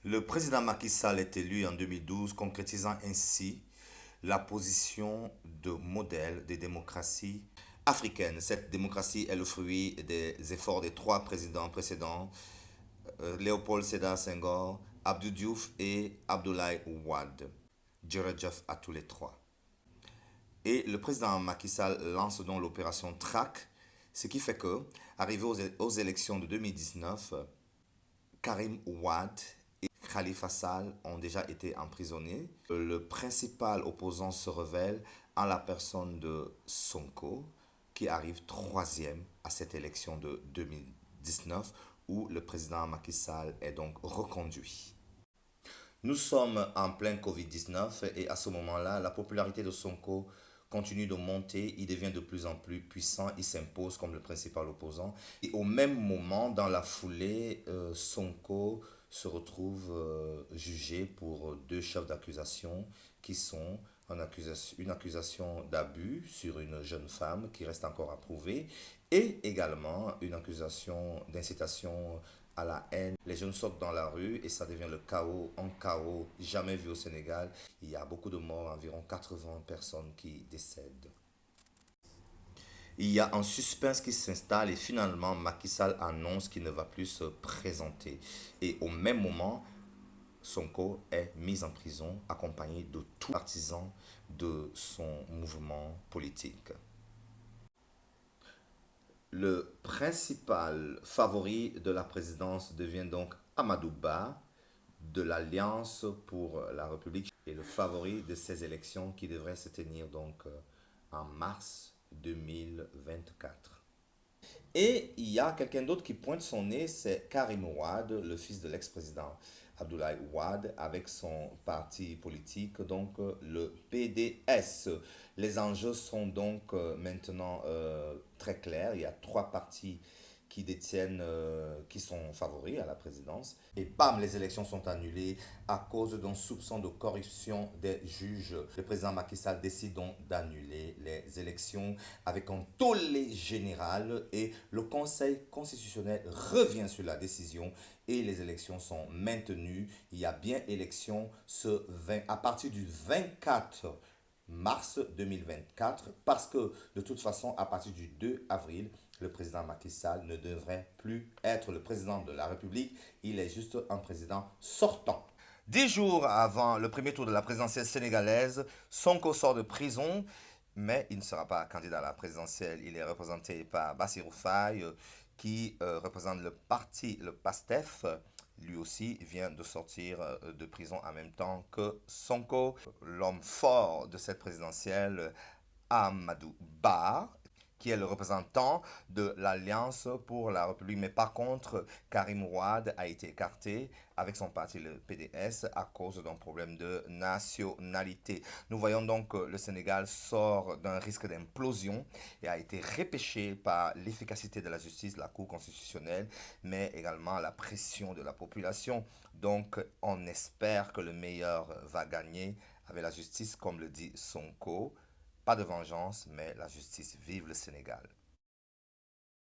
Le président Macky Sall est élu en 2012, concrétisant ainsi la position de modèle des démocraties africaines. Cette démocratie est le fruit des efforts des trois présidents précédents, Léopold Sédar Senghor, Abdou Diouf et Abdoulaye Wade. Djerejef à tous les trois. Et le président Macky Sall lance donc l'opération TRAC, ce qui fait que, arrivé aux élections de 2019, Karim Wade et Khalifa Sall ont déjà été emprisonnés. Le principal opposant se révèle en la personne de Sonko, qui arrive troisième à cette élection de 2019, où le président Macky Sall est donc reconduit. Nous sommes en plein Covid-19 et à ce moment-là, la popularité de Sonko continue de monter, il devient de plus en plus puissant, il s'impose comme le principal opposant. Et au même moment, dans la foulée, Sonko se retrouve jugé pour deux chefs d'accusation qui sont une accusation d'abus sur une jeune femme qui reste encore à prouver et également une accusation d'incitation à la haine. Les jeunes sortent dans la rue et ça devient le chaos, un chaos jamais vu au Sénégal. Il y a beaucoup de morts, environ 80 personnes qui décèdent. Il y a un suspense qui s'installe et finalement Macky Sall annonce qu'il ne va plus se présenter. Et au même moment, Sonko est mis en prison accompagné de tous les partisans de son mouvement politique. Le principal favori de la présidence devient donc Amadou Ba de l'Alliance pour la République et le favori de ces élections qui devraient se tenir donc en mars 2024. Et il y a quelqu'un d'autre qui pointe son nez, c'est Karim Wade, le fils de l'ex-président Abdoulaye Wade, avec son parti politique, donc le PDS. Les enjeux sont donc maintenant très clairs. Il y a trois partis qui sont favoris à la présidence. Et bam, les élections sont annulées à cause d'un soupçon de corruption des juges. Le président Macky Sall décide donc d'annuler les élections avec un tollé général et le Conseil constitutionnel revient sur la décision et les élections sont maintenues. Il y a bien élection à partir du 24 mars 2024 parce que de toute façon, à partir du 2 avril, le président Macky Sall ne devrait plus être le président de la République. Il est juste un président sortant. 10 jours avant le premier tour de la présidentielle sénégalaise, Sonko sort de prison, mais il ne sera pas candidat à la présidentielle. Il est représenté par Bassirou Faye, qui représente le parti, le PASTEF. Lui aussi vient de sortir de prison en même temps que Sonko. L'homme fort de cette présidentielle, Amadou Ba, qui est le représentant de l'Alliance pour la République. Mais par contre, Karim Wade a été écarté avec son parti, le PDS, à cause d'un problème de nationalité. Nous voyons donc que le Sénégal sort d'un risque d'implosion et a été repêché par l'efficacité de la justice, la Cour constitutionnelle, mais également la pression de la population. Donc, on espère que le meilleur va gagner avec la justice, comme le dit Sonko. Pas de vengeance, mais la justice. Vive le Sénégal.